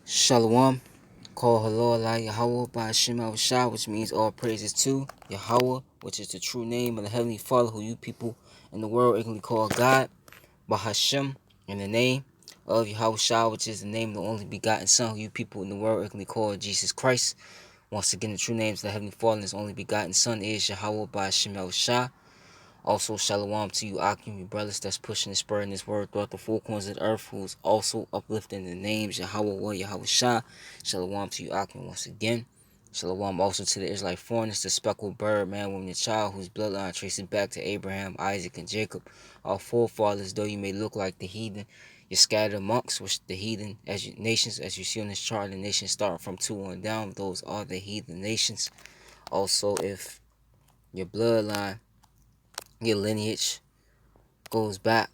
Shalom. Call Halal Allah Yahweh by Hashem Shah, which means all praises to Yahweh, which is the true name of the Heavenly Father, who you people in the world ignorantly call God, by Hashem, in the name of Yahweh Shah, which is the name of the only begotten Son, who you people in the world ignorantly call Jesus Christ. Once again, the true names of the Heavenly Father and His only begotten Son is Yahweh by Hashem Shah. Also, shalom to you, Akim, you brothers that's pushing and spreading this word throughout the four corners of the earth, who's also uplifting the names Yahweh, Yahweh Shah. Shalom to you, Akim, once again. Shalom also to the Israelite foreigners, the speckled bird, man, woman, and child, whose bloodline traces back to Abraham, Isaac, and Jacob. Our forefathers, though you may look like the heathen, you're scattered amongst which the heathen nations, as you see on this chart, the nations starting from 2 on down, those are the heathen nations. Also, if your bloodline, your lineage goes back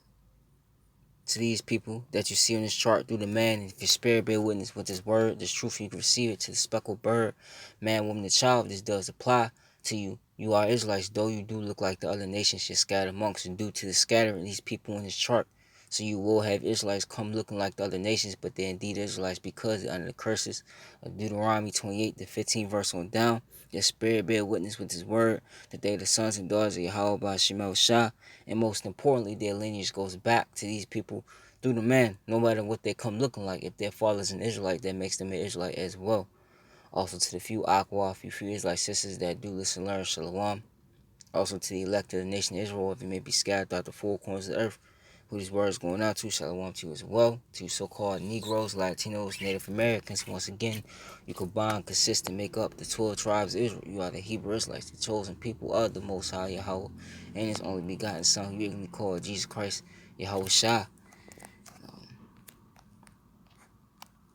to these people that you see on this chart through the man. If your spirit bear witness with this word, this truth, you can receive it to the speckled bird, man, woman, and child. This does apply to you. You are Israelites, though you do look like the other nations you're scattered amongst, and due to the scattering these people in this chart. So you will have Israelites come looking like the other nations, but they're indeed Israelites because they're under the curses of Deuteronomy 28, the 15th verse on down. Your spirit bear witness with his word that they are the sons and daughters of Yahweh by Shema Shah. And most importantly, their lineage goes back to these people through the man, no matter what they come looking like. If their father's an Israelite, that makes them an Israelite as well. Also to the few Aqua, few Israelite sisters that do listen and learn, Shalom. Also to the elect of the nation of Israel, if it may be scattered throughout the four corners of the earth, who these words going out to, Shalom to you as well. To you so-called Negroes, Latinos, Native Americans, once again, you combine, consist, and make up the 12 tribes of Israel. You are the Hebrew Israelites, the chosen people of the Most High Yahweh, and His only begotten Son, you ignorantly call Jesus Christ, Yahweh Shah.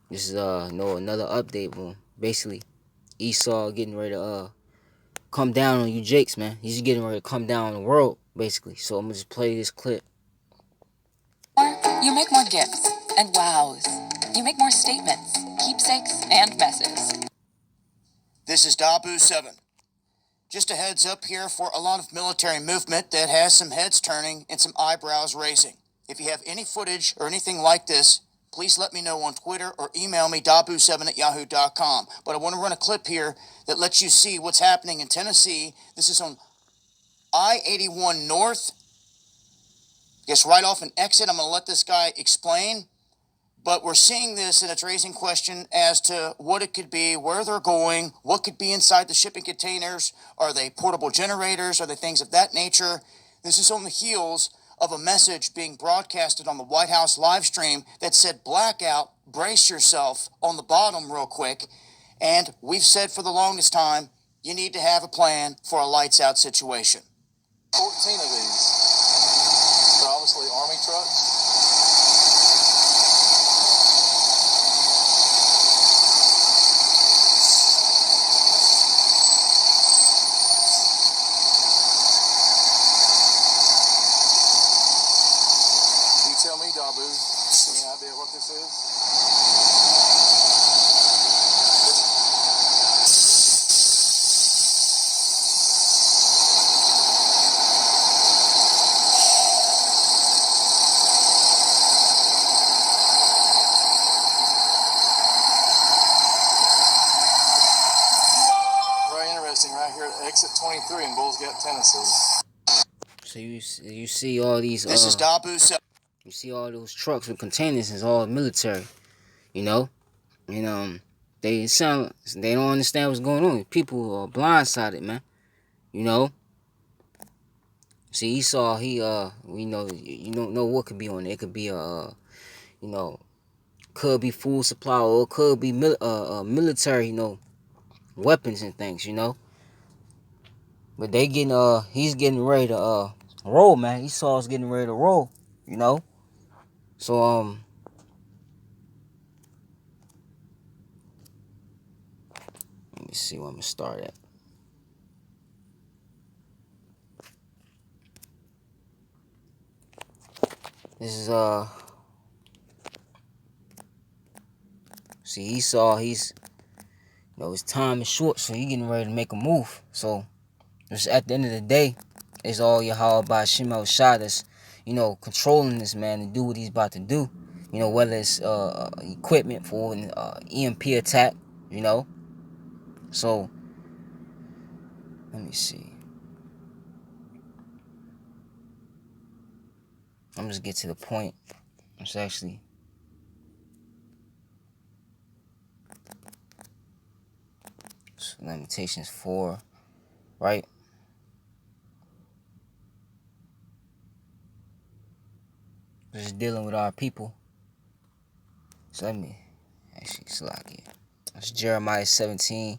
This is another update, boom. Basically, Esau getting ready to come down on you Jakes, man. He's getting ready to come down on the world, basically. So I'm gonna just play this clip. You make more gifts and wows. You make more statements, keepsakes, and messes. This is Dabu 7. Just a heads up here for a lot of military movement that has some heads turning and some eyebrows raising. If you have any footage or anything like this, please let me know on Twitter or email me dabu7@yahoo.com. But I want to run a clip here that lets you see what's happening in Tennessee. This is on I-81 North. Just right off an exit. I'm going to let this guy explain. But we're seeing this, and it's raising question as to what it could be, where they're going, what could be inside the shipping containers. Are they portable generators? Are they things of that nature? This is on the heels of a message being broadcasted on the White House live stream that said, blackout, brace yourself, on the bottom real quick. And we've said for the longest time, you need to have a plan for a lights out situation. 14 of these. They're obviously Army trucks. Tell me, Dabu, any idea what this is? Very interesting, right here at exit 23 in Bulls Gap, Tennessee. So you see all these This is Dabu 7. You see all those trucks with containers, it's all military, you know? And they don't understand what's going on. People are blindsided, man. You know? See, Esau, we know, you don't know what could be on it. It could be could be food supply, or it could be military, weapons and things, But he's getting ready to roll, man. Esau's getting ready to roll, So let me see where I'm gonna start at. This is see, Esau, his time is short, so he's getting ready to make a move. So just at the end of the day, it's all Yahweh by Shema Shah that's, controlling this man to do what he's about to do. whether it's equipment for an EMP attack, So let me see. I'm just get to the point. It's actually Lamentations 4, right? Just dealing with our people. So let me actually select it. It's Jeremiah 17,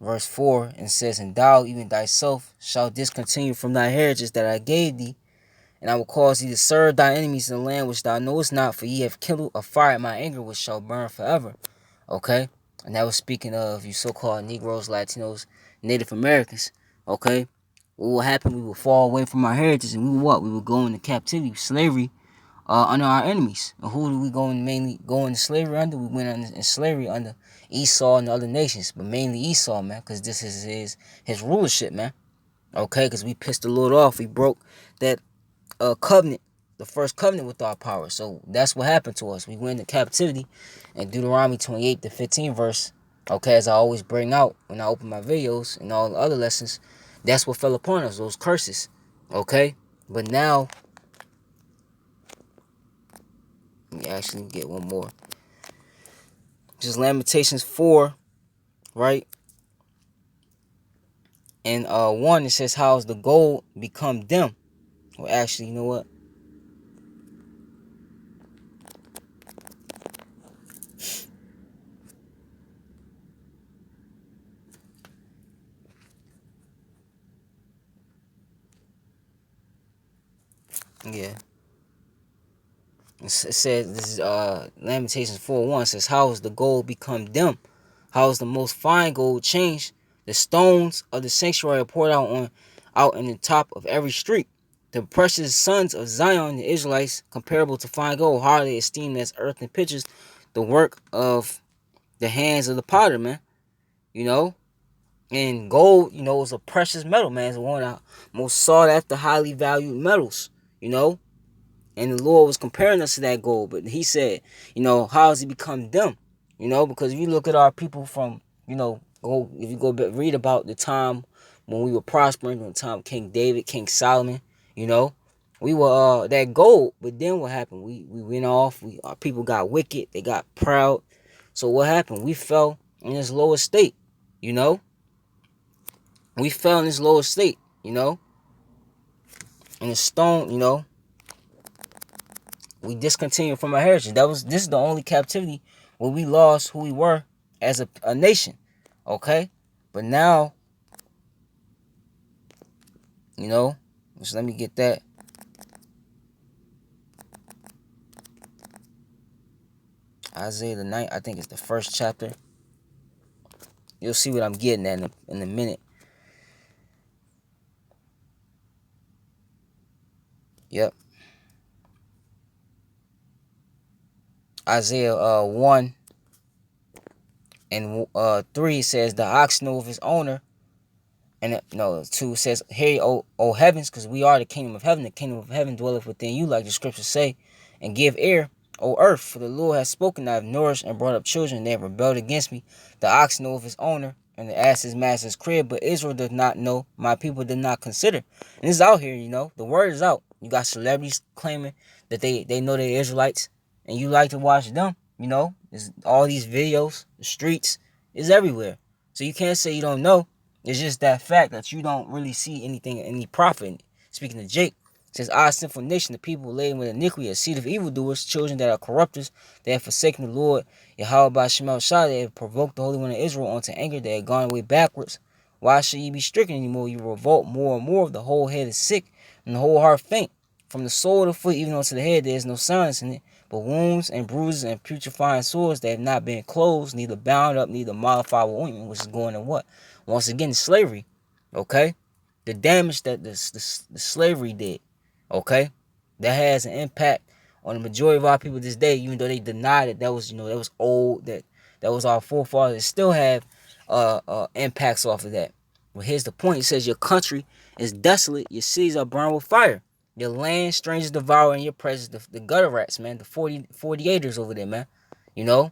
verse 4, and says, "And thou, even thyself, shalt discontinue from thy heritage that I gave thee, and I will cause thee to serve thy enemies in the land which thou knowest not, for ye have kindled a fire in my anger which shall burn forever." Okay? And that was speaking of you so-called Negroes, Latinos, Native Americans. Okay? What will happen? We will fall away from our heritage, and we will what? We will go into captivity, slavery, under our enemies. And who do we mainly go into slavery under? We went in slavery under Esau and the other nations, but mainly Esau, man, because this is his rulership, man. Okay? Because we pissed the Lord off. We broke that covenant, the first covenant with our power. So that's what happened to us. We went into captivity. And Deuteronomy 28 to 15 verse, okay, as I always bring out when I open my videos and all the other lessons, that's what fell upon us, those curses. Okay? But now, let me actually get one more. Just Lamentations 4, right? And 1, it says, "How has the gold become dim?" Well, actually, you know what? Yeah. It says, this is Lamentations 4:1 says, "How has the gold become dim? How is the most fine gold changed? The stones of the sanctuary are poured out in the top of every street. The precious sons of Zion, the Israelites, comparable to fine gold, hardly esteemed as earthen pitchers, the work of the hands of the potter, man." You know? And gold, is a precious metal, man. It's one of the most sought after, highly valued metals, you know? And the Lord was comparing us to that gold. But he said, how has he become dim? Because if you look at our people from, if you go read about the time when we were prospering, when the time King David, King Solomon, you know, we were that gold. But then what happened? We went off. Our people got wicked. They got proud. So what happened? We fell in this lower state, you know? We fell in this lower state, And the stone, we discontinued from our heritage. This is the only captivity where we lost who we were as a nation. Okay? But now, just let me get that. Isaiah the 9th, I think it's the first chapter. You'll see what I'm getting at in a minute. Yep. Isaiah 1 and 3 says, "The ox knoweth his owner." And 2 says, "Hear, O heavens, because we are the kingdom of heaven. The kingdom of heaven dwelleth within you, like the scriptures say. And give ear, O earth, for the Lord has spoken. I have nourished and brought up children. They have rebelled against me. The ox knoweth his owner, and the ass his master's crib. But Israel does not know. My people did not consider." And it's out here, The word is out. You got celebrities claiming that they know they're Israelites, and you like to watch them. There's all these videos, the streets is everywhere. So you can't say you don't know. It's just that fact that you don't really see any profit in it. Speaking of Jake, it says, "I, sinful nation, the people laden with iniquity, a seed of evildoers, children that are corrupters, they have forsaken the Lord, Yahweh by Shemel Shah, they have provoked the Holy One of Israel unto anger, they have gone away backwards. Why should ye be stricken anymore? You revolt more and more. The whole head is sick, and the whole heart faint. From the sole of the foot even unto the head, there is no silence in it, but wounds and bruises and putrefying sores that have not been closed, neither bound up, neither modified with ointment," which is going to what? Once again, slavery. Okay? The damage that the slavery did. Okay? That has an impact on the majority of our people this day, even though they deny that was, that was old, that was our forefathers. They still have impacts off of that. But here's the point. It says your country is desolate, your cities are burned with fire. Your land, strangers devour in your presence. The gutter rats, man. The 48ers over there, man. You know?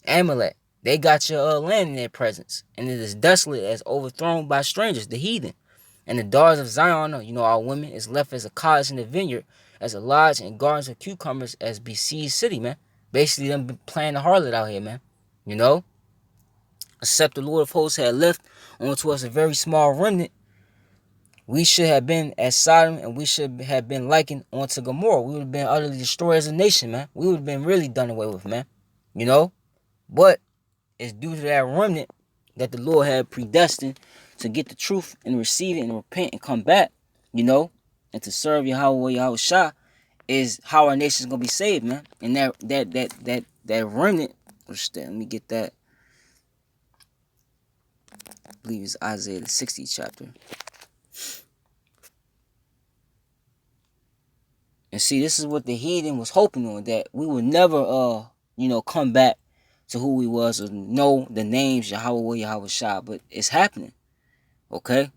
Amalek. They got your land in their presence. And it is desolate as overthrown by strangers, the heathen. And the daughters of Zion, our women, is left as a cottage in the vineyard, as a lodge and gardens of cucumbers, as besieged city, man. Basically, them playing the harlot out here, man. You know? Except the Lord of hosts had left onto us a very small remnant, we should have been as Sodom, and we should have been likened unto Gomorrah. We would have been utterly destroyed as a nation, man. We would have been really done away with, man. You know? But it's due to that remnant that the Lord had predestined to get the truth and receive it and repent and come back, and to serve Yahweh Shah is how our nation is gonna be saved, man. And that remnant, let me get that. I believe it's Isaiah the 60th chapter. And see, this is what the heathen was hoping on, that we would never come back to who we was or know the names Yahweh Shah, but it's happening. Okay?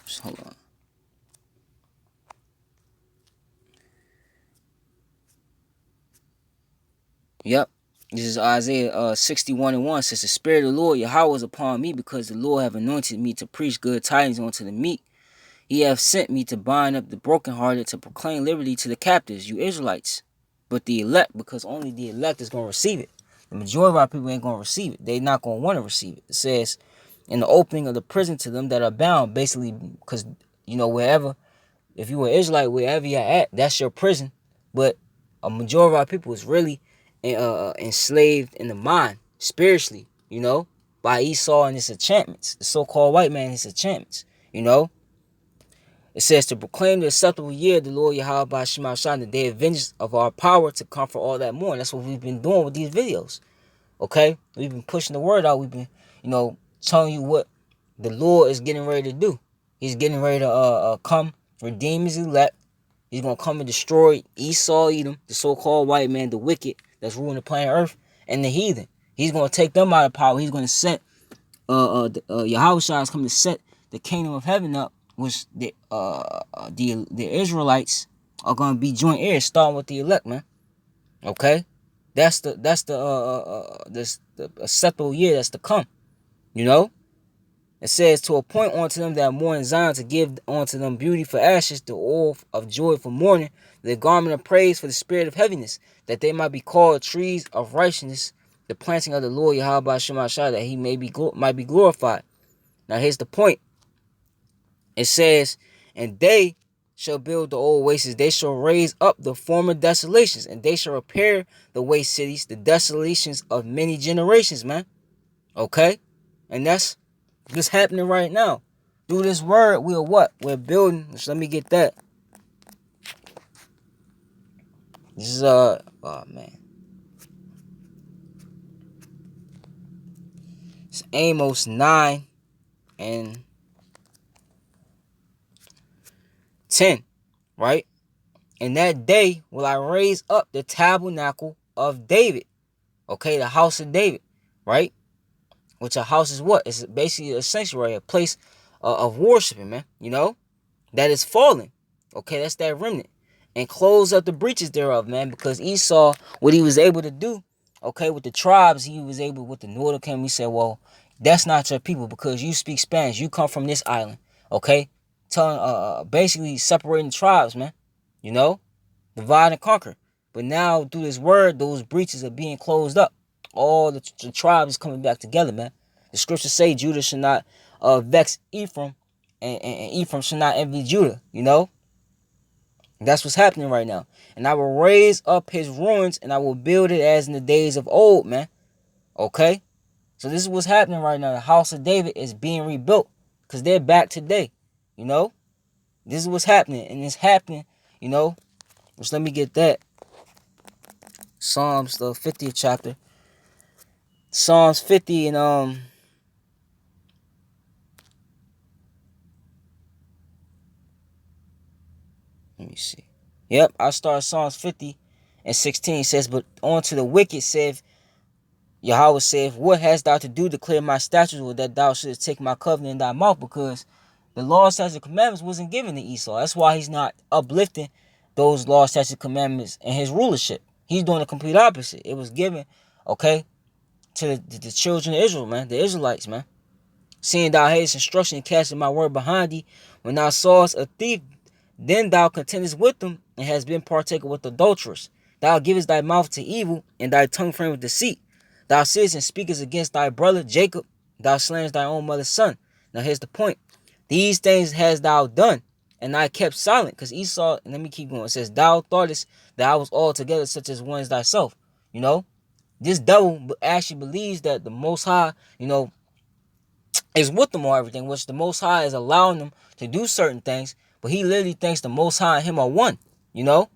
Just hold on. Yep. This is Isaiah 61:1. Says, the Spirit of the Lord Yahweh is upon me, because the Lord have anointed me to preach good tidings unto the meek. He hath sent me to bind up the brokenhearted, to proclaim liberty to the captives, you Israelites. But the elect, because only the elect is going to receive it. The majority of our people ain't going to receive it. They not going to want to receive it. It says, in the opening of the prison to them that are bound, basically, because, wherever, if you were Israelite, wherever you're at, that's your prison. But a majority of our people is really enslaved in the mind, spiritually, by Esau and his enchantments, the so-called white man and his enchantments, It says, to proclaim the acceptable year of the Lord Yahweh by Shema Shah, the day of vengeance of our power, to comfort all that mourn. That's what we've been doing with these videos. Okay? We've been pushing the word out. We've been, telling you what the Lord is getting ready to do. He's getting ready to come, redeem his elect. He's going to come and destroy Esau, Edom, the so-called white man, the wicked that's ruling the planet Earth, and the heathen. He's going to take them out of power. He's going to set, Yahweh Shah is coming to set the kingdom of heaven up, which the Israelites are going to be joint heirs, starting with the elect, man. Okay? That's the acceptable year that's to come. It says, to appoint unto them that mourn in Zion, to give unto them beauty for ashes, the oil of joy for mourning, the garment of praise for the spirit of heaviness, that they might be called trees of righteousness, the planting of the Lord Yahweh Shema Shah, that he might be glorified. Now here's the point. It says, and they shall build the old wastes, they shall raise up the former desolations, and they shall repair the waste cities, the desolations of many generations, man. Okay? And that's what's happening right now. Through this word, we're what? We're building. Let me get that. This is, oh man. It's Amos 9 and 10, right? In that day will I raise up the tabernacle of David. Okay, the house of David, right? Which a house is what? It's basically a sanctuary, a place of worshiping, man. That is fallen. Okay, that's that remnant. And close up the breaches thereof, man. Because Esau, what he was able to do, okay, with the tribes, he was able, with the northern kingdom, he said, well, that's not your people because you speak Spanish. You come from this island. Okay? Telling, basically separating the tribes, man. Divide and conquer. But now, through this word, those breaches are being closed up. All the tribes is coming back together, man. The scriptures say Judah should not vex Ephraim, and Ephraim should not envy Judah, That's what's happening right now. And I will raise up his ruins, and I will build it as in the days of old, man. Okay? So this is what's happening right now. The house of David is being rebuilt, because they're back today, This is what's happening, and it's happening, Just let me get that. Psalms, the 50th chapter. Psalms 50 and let me see. Yep, I start Psalms 50 and 16. It says, but unto the wicked saith Yahweh saith, what hast thou to do to clear my statutes, or that thou shouldest take my covenant in thy mouth? Because the law, statutes, and commandments wasn't given to Esau. That's why he's not uplifting those law, statutes, and commandments and his rulership. He's doing the complete opposite. It was given, okay, to the children of Israel, man, the Israelites, man. Seeing thou hatest instruction and casting my word behind thee, when thou sawest a thief, then thou contendest with them, and hast been partaker with adulterers. Thou givest thy mouth to evil, and thy tongue framed with deceit. Thou sittest and speakest against thy brother Jacob. Thou slayest thy own mother's son. Now here's the point. These things hast thou done, and I kept silent. Because Esau, and let me keep going. It says, thou thoughtest that I was altogether such as one as thyself. You know, this devil actually believes that the Most High, you know, is with them or everything, which the Most High is allowing them to do certain things, but he literally thinks the Most High and him are one. You know,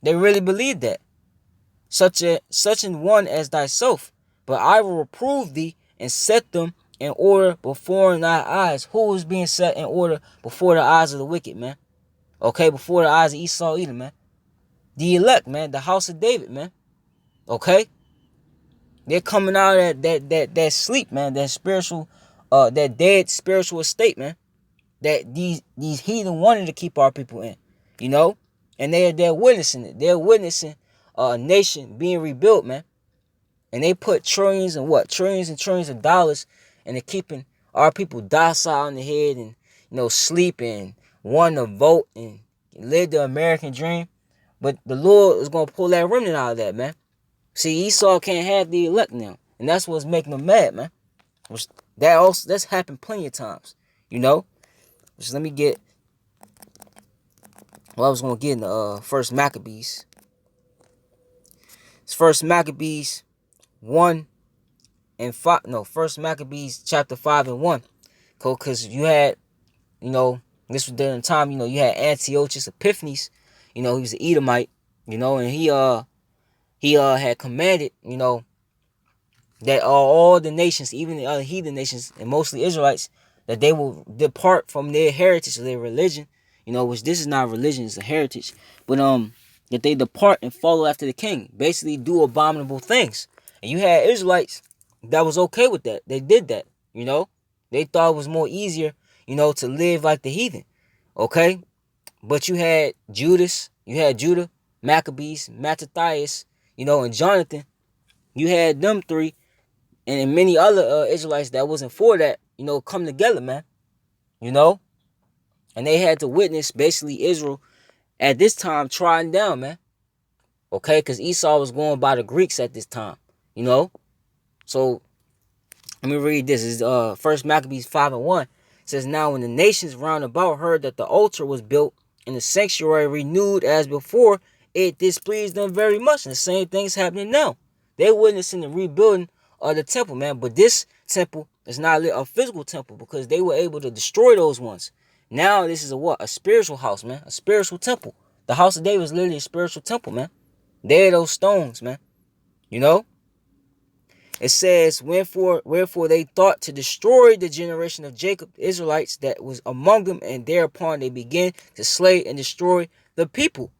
they really believe that. Such an one as thyself, but I will reprove thee and set them in order before thy eyes. Who is being set in order before the eyes of the wicked, man? Okay, before the eyes of Esau, Edom, man. The elect, man, the house of David, man. Okay, they're coming out of that sleep, man, that spiritual, that dead spiritual estate, man. That these heathen wanted to keep our people in, you know, and they're witnessing it. They're witnessing a nation being rebuilt, man. And they put trillions and trillions of dollars into keeping our people docile in the head and, you know, sleep and want to vote and live the American dream. But the Lord is going to pull that remnant out of that, man. See, Esau can't have the elect now. And that's what's making them mad, man. That's happened plenty of times, you know. Just let me get, well, I was going to get in the first Maccabees. It's first Maccabees 1 and 5. No, first Maccabees chapter 5 and 1. Because you had, you know, this was during the time, you know, you had Antiochus Epiphanes. You know, he was an Edomite, you know, and he had commanded, you know, that all the nations, even the other heathen nations, and mostly Israelites, that they will depart from their heritage or their religion, you know, which this is not religion, it's a heritage, but that they depart and follow after the king, basically do abominable things. And you had Israelites that was okay with that. They did that, you know. They thought it was more easier, you know, to live like the heathen, okay? But you had Judah, Maccabees, Mattathias, you know, and Jonathan. You had them three and many other Israelites that wasn't for that, you know, come together, man, you know. And they had to witness basically Israel at this time trying down, man, okay? Because Esau was going by the Greeks at this time, you know. So let me read this. It's First Maccabees 5 and 1. It says, now when the nations round about heard that the altar was built and the sanctuary renewed as before, it displeased them very much. And the same thing's happening now. They're witnessing the rebuilding of the temple, man. But this temple is not a physical temple because they were able to destroy those ones. Now this is a what? A spiritual house, man. A spiritual temple. The house of David is literally a spiritual temple, man. They're those stones, man. You know? It says, wherefore they thought to destroy the generation of Jacob, the Israelites that was among them, and thereupon they began to slay and destroy the people.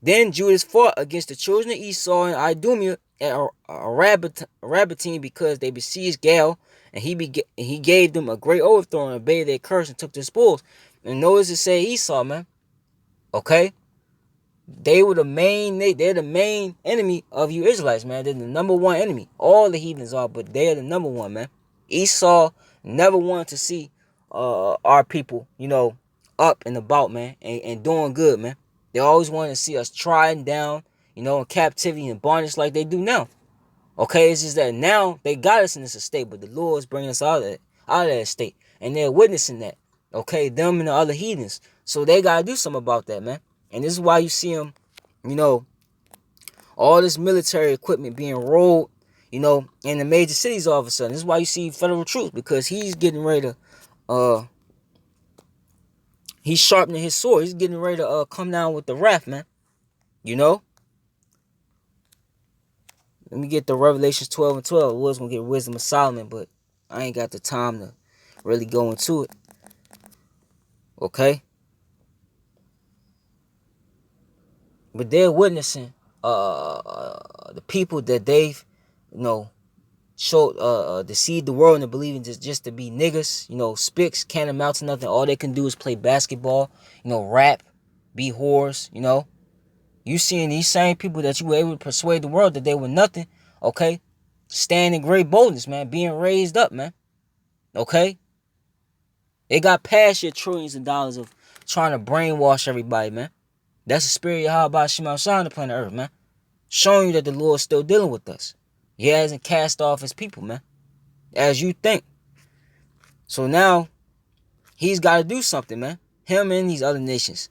Then Judas fought against the children of Esau and Idumea at Arabatine because they besieged Gal, and he gave them a great overthrow and obeyed their curse and took their spoils. And notice it say Esau, man. Okay? They're the main enemy of you Israelites, man. They're the number one enemy. All the heathens are, but they're the number one, man. Esau never wanted to see our people, you know, up and about, man, and doing good, man. They always wanted to see us trying down, you know, in captivity and bondage like they do now. Okay, it's just that now they got us in this estate, but the Lord is bringing us out of that estate, and they're witnessing that. Okay, them and the other heathens. So they gotta do something about that, man. And this is why you see them, you know, all this military equipment being rolled, you know, in the major cities all of a sudden. This is why you see federal troops, because he's getting ready to, he's sharpening his sword. He's getting ready to come down with the wrath, man. You know? Let me get the Revelations 12 and 12. I was going to get Wisdom of Solomon, but I ain't got the time to really go into it. Okay? But they're witnessing the people that they've, you know, deceive the world into believing just to be niggas, spicks, can't amount to nothing. All they can do is play basketball, rap, be whores, You seeing these same people that you were able to persuade the world that they were nothing, okay? Stand in great boldness, man, being raised up, man. Okay? They got past your trillions of dollars of trying to brainwash everybody, man. That's the spirit of how about Shema Shah on the planet Earth, man. Showing you that the Lord's still dealing with us. He hasn't cast off his people, man. As you think. So now, he's got to do something, man. Him and these other nations.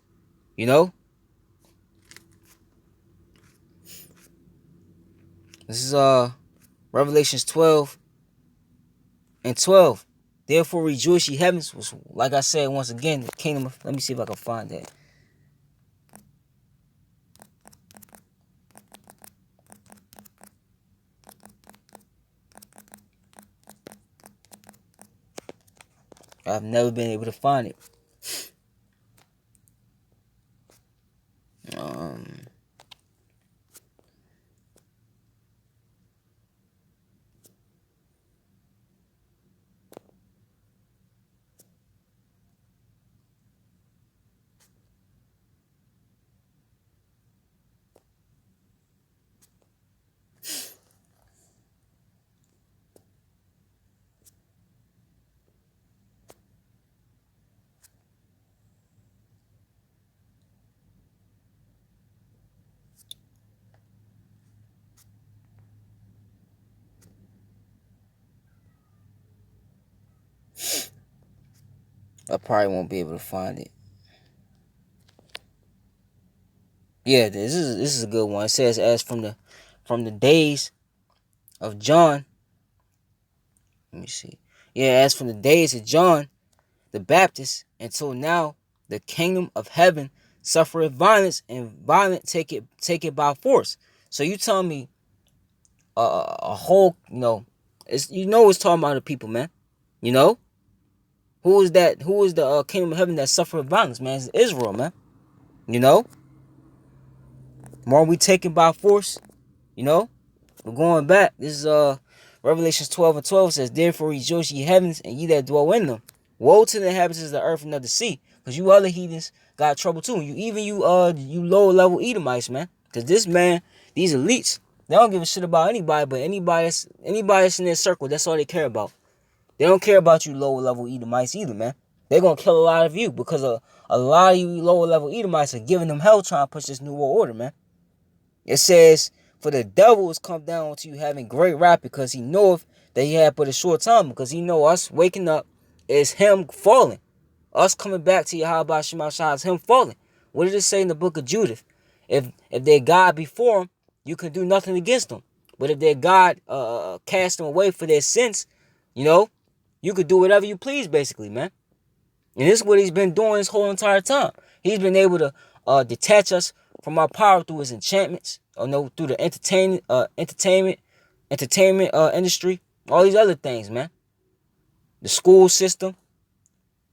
This is Revelations 12:12. Therefore rejoice ye heavens, which, like I said once again, the kingdom of, let me see if I can find that. I've never been able to find it. I probably won't be able to find it. Yeah, this is a good one. It says, as from the days of John. Let me see. Yeah, as from the days of John the Baptist until now, the kingdom of heaven suffereth violence, and violent take it by force. So you tell me a whole, it's talking about the people, man. Who is that? Who is the kingdom of heaven that suffereth violence, man? It's Israel, man. More we taken by force, We're going back. This is Revelations 12:12 says, therefore rejoice ye heavens, and ye that dwell in them. Woe to the inhabitants of the earth and of the sea, because you other heathens got trouble too. You lower level Edomites, man. Because this man, these elites, they don't give a shit about anybody, but anybody that's in their circle, that's all they care about. They don't care about you lower level Edomites either, man. They're gonna kill a lot of you because a lot of you lower level Edomites are giving them hell trying to push this new world order, man. It says, for the devil has come down to you having great wrath, because he knoweth that he had but a short time, because he know us waking up is him falling. Us coming back to Yahweh Shema Shah is him falling. What did it say in the book of Judith? If their God before them, you can do nothing against them. But if their God cast them away for their sins, you could do whatever you please, basically, man. And this is what he's been doing this whole entire time. He's been able to detach us from our power through his enchantments, through the entertainment industry, all these other things, man. The school system.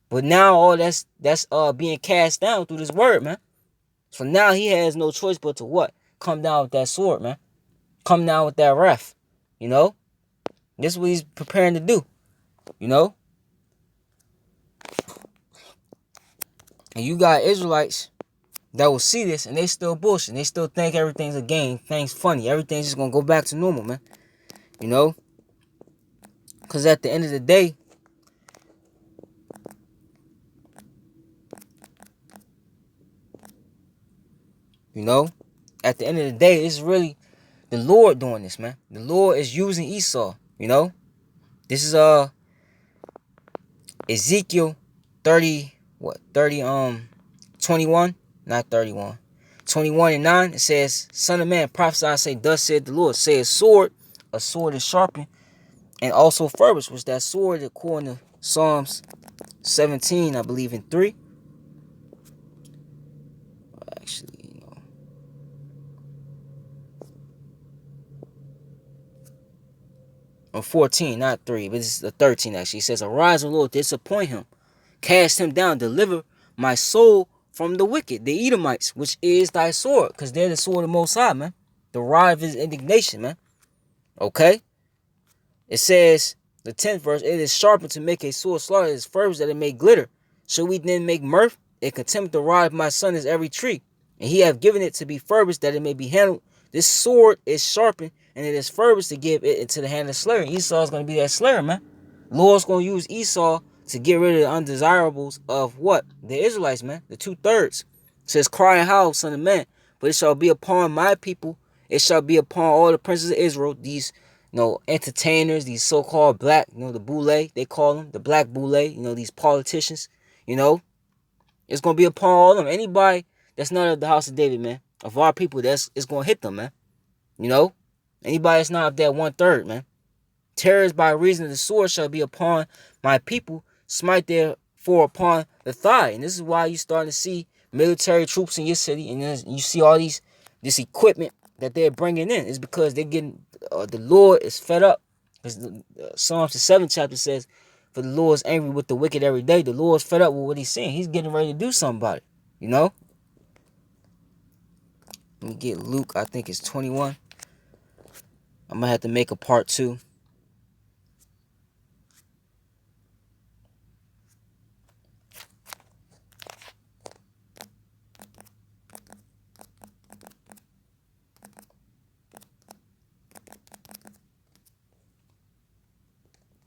But now all that's being cast down through this word, man. So now he has no choice but to what? Come down with that sword, man. Come down with that wrath. This is what he's preparing to do. And you got Israelites that will see this and they still bullshit. They still think everything's a game, things funny. Everything's just gonna go back to normal, man. Because at the end of the day, at the end of the day, it's really the Lord doing this, man. The Lord is using Esau, This is Ezekiel 21, not 31. 21:9, it says, son of man, prophesy, say, thus said the Lord, say a sword is sharpened, and also furbished, which that sword, according to Psalms 17, I believe in 3. Actually, or 14, not 3, but this is the 13 actually. It says, arise, O Lord, disappoint him, cast him down, deliver my soul from the wicked, the Edomites, which is thy sword, because they're the sword of the Most High, man. The rod of his indignation, man. Okay? It says, the 10th verse, it is sharpened to make a sword slaughter, it is furbished that it may glitter. Shall we then make mirth? A contempt the rod of my son is every tree, and he hath given it to be furbished that it may be handled. This sword is sharpened, and it is furbished to give it into the hand of slayer. Esau's going to be that slayer, man. Lord's going to use Esau to get rid of the undesirables of what? The Israelites, man. The 2/3. It says, cry and howl, son of man, but it shall be upon my people, it shall be upon all the princes of Israel, these entertainers, these so-called black, the boule, they call them, the black boule, these politicians, it's going to be upon all of them. Anybody that's not of the house of David, man, of our people, it's going to hit them, man. Anybody that's not of that 1/3, man. Terrors by reason of the sword shall be upon my people, smite therefore upon the thigh. And this is why you starting to see military troops in your city, and then you see all this equipment that they're bringing in. It's because they're getting, the Lord is fed up. Because Psalms the 7th chapter says, for the Lord is angry with the wicked every day. The Lord's fed up with what he's saying. He's getting ready to do something about it, Let me get Luke, I think it's 21. I'm going to have to make a part 2.